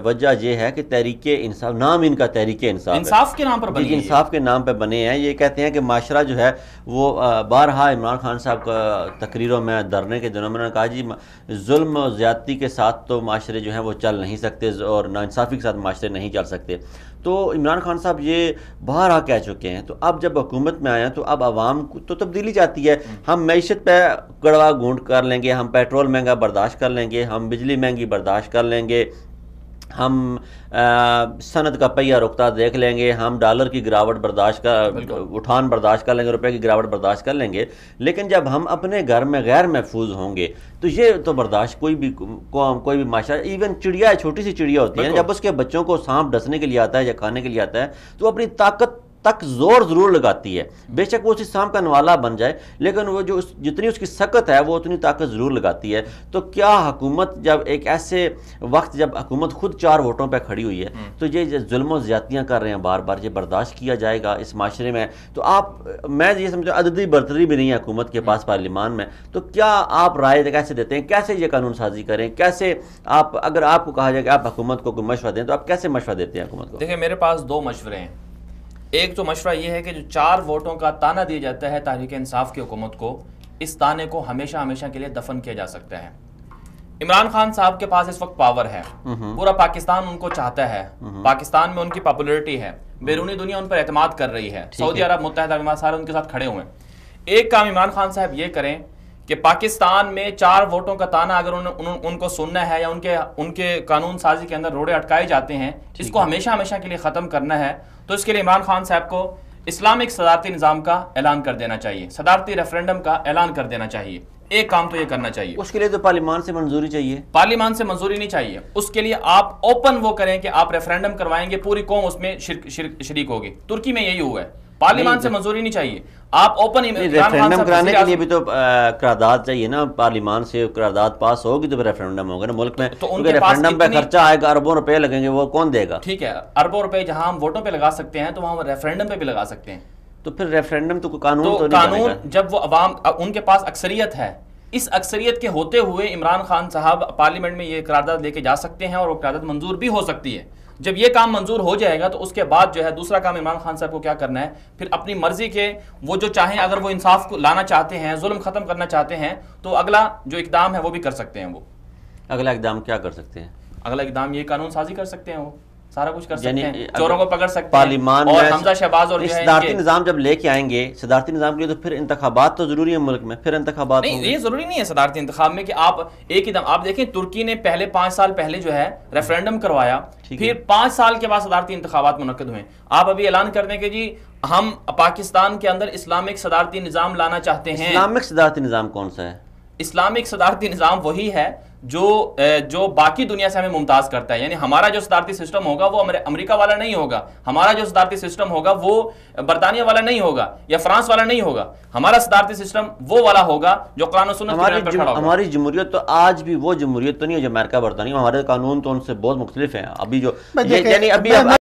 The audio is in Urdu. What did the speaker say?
وجہ یہ ہے کہ تحریک انصاف، نام ان کا تحریک انصاف کے نام پر بنی ہے، انصاف کے نام پہ بنے ہیں۔ یہ کہتے ہیں کہ معاشرہ جو ہے وہ بارہا عمران خان صاحب کا تقریروں میں دھرنے کے دنوں میں نے کہا جی ظلم و زیادتی کے ساتھ تو معاشرے جو ہیں وہ چل نہیں سکتے اور ناانصافی کے ساتھ معاشرے نہیں چل سکتے۔ تو عمران خان صاحب یہ بارہا کہہ چکے ہیں، تو اب جب حکومت میں آئے ہیں تو اب عوام کو تو تبدیلی چاہتی ہے۔ ہم معیشت پہ کڑوا گھونٹ کر لیں گے، ہم پیٹرول مہنگا برداشت کر لیں گے، ہم بجلی مہنگی برداشت کر لیں گے، ہم صنعت کا پہیہ رکتا دیکھ لیں گے، ہم ڈالر کی گراوٹ برداشت اٹھان برداشت کر لیں گے، روپے کی گراوٹ برداشت کر لیں گے، لیکن جب ہم اپنے گھر میں غیر محفوظ ہوں گے تو یہ تو برداشت کوئی بھی قوم، کوئی بھی معاشرہ، ایون چڑیا، چھوٹی سی چڑیا ہوتی ہے، جب اس کے بچوں کو سانپ ڈسنے کے لیے آتا ہے یا کھانے کے لیے آتا ہے تو وہ اپنی طاقت تک زور ضرور لگاتی ہے، بے شک وہ اسی سانپ کا نوالا بن جائے، لیکن وہ جو جتنی اس کی سکت ہے وہ اتنی طاقت ضرور لگاتی ہے۔ تو کیا حکومت جب ایک ایسے وقت جب حکومت خود 4 ووٹوں پہ کھڑی ہوئی ہے تو یہ ظلم و زیادتیاں کر رہے ہیں بار بار، یہ برداشت کیا جائے گا اس معاشرے میں؟ تو میں یہ سمجھتا ہوں عددی برتری بھی نہیں ہے حکومت کے پاس پارلیمان میں، تو کیا آپ رائے کیسے دیتے ہیں، کیسے یہ قانون سازی کریں، کیسے آپ، اگر آپ کو کہا جائے کہ آپ حکومت کو کوئی مشورہ دیں تو آپ کیسے مشورہ دیتے ہیں حکومت کو؟ دیکھیں میرے پاس 2 مشورے ہیں۔ ایک تو مشورہ یہ ہے کہ جو 4 ووٹوں کا تانا دیا جاتا ہے تحریک انصاف کی حکومت کو، اس تانے کو ہمیشہ ہمیشہ کے لیے دفن کیا جا سکتا ہے۔ عمران خان صاحب کے پاس اس وقت پاور ہے، پورا پاکستان ان کو چاہتا ہے، پاکستان میں ان کی پاپولیرٹی ہے، بیرونی دنیا ان پر اعتماد کر رہی ہے، سعودی عرب، متحدہ عرب امارات سارے ان کے ساتھ کھڑے ہوئے ہیں۔ ایک کام عمران خان صاحب یہ کریں کہ پاکستان میں 4 ووٹوں کا تانا اگر ان کو سننا ہے یا ان کے قانون سازی کے اندر روڑے اٹکائے جاتے ہیں، اس کو ہمیشہ ہمیشہ کے لیے ختم کرنا ہے، تو اس کے لیے عمران خان صاحب کو اسلامک صدارتی نظام کا اعلان کر دینا چاہیے، صدارتی ریفرینڈم کا اعلان کر دینا چاہیے۔ ایک کام تو یہ کرنا چاہیے۔ اس کے لیے تو پارلیمان سے منظوری چاہیے، پارلیمان سے منظوری نہیں چاہیے، اس کے لیے آپ اوپن وہ کریں کہ آپ ریفرینڈم کروائیں گے، پوری قوم اس میں شریک ہوگی۔ ترکی میں یہی ہوا ہے، پارلیمان سے منظوری نہیں چاہیے، آپ اوپن ریفرینڈم کرانے کے لیے بھی تو قرارداد چاہیے نا، پارلیمان سے قرارداد پاس ہوگی تو پھر ریفرینڈم ہوگا نا ملک میں، تو ریفرینڈم پہ خرچہ آئے گا، اربوں روپے لگیں گے، وہ کون دے گا؟ ٹھیک ہے، اربوں روپے جہاں ہم ووٹوں پہ لگا سکتے ہیں تو وہاں ریفرینڈم پہ بھی لگا سکتے ہیں۔ تو پھر ریفرینڈم تو قانون جب وہ عوام ان کے پاس اکثریت ہے، اس اکثریت کے ہوتے ہوئے عمران خان صاحب پارلیمنٹ میں یہ قرارداد لے کے جا سکتے ہیں اور وہ قرارداد منظور بھی ہو سکتی ہے۔ جب یہ کام منظور ہو جائے گا تو اس کے بعد جو ہے دوسرا کام عمران خان صاحب کو کیا کرنا ہے، پھر اپنی مرضی کے وہ جو چاہیں، اگر وہ انصاف کو لانا چاہتے ہیں، ظلم ختم کرنا چاہتے ہیں، تو اگلا جو اقدام ہے وہ بھی کر سکتے ہیں۔ وہ اگلا اقدام کیا کر سکتے ہیں؟ اگلا اقدام یہ قانون سازی کر سکتے ہیں، وہ سارا کچھ کر سکتے ہیں، چوروں کو پکڑ سکتے ہیں، پارلیمان اور حمزہ شہباز اور صدارتی نظام جب لے کے آئیں گے، صدارتی نظام کے لیے تو پھر انتخابات تو ضروری ہے ملک میں، پھر انتخابات نہیں، یہ ضروری نہیں ہے صدارتی انتخاب میں کہ آپ ایک ہی دم، آپ دیکھیں ترکی نے پہلے 5 سال پہلے جو ہے ریفرینڈم کروایا، پھر 5 سال کے بعد صدارتی انتخابات منعقد ہوئے۔ آپ ابھی اعلان کر دیں کہ جی ہم پاکستان کے اندر اسلامک صدارتی نظام لانا چاہتے ہیں۔ اسلامک صدارتی نظام کون سا ہے؟ اسلامک صدارتی نظام وہی ہے جو باقی دنیا سے ہمیں ممتاز کرتا ہے، یعنی ہمارا جو صدارتی سسٹم ہوگا وہ امریکہ والا نہیں ہوگا، ہمارا جو صدارتی سسٹم ہوگا وہ برطانیہ والا نہیں ہوگا یا فرانس والا نہیں ہوگا، ہمارا صدارتی سسٹم وہ والا ہوگا جو قرآن و سنت کی بنیاد پر کھڑا ہوگا۔ ہماری جمہوریت تو آج بھی وہ جمہوریت تو نہیں ہے جو امریکہ برطانیہ، ہمارے قانون تو ان سے بہت مختلف ہیں۔ ابھی جو یعنی ابھی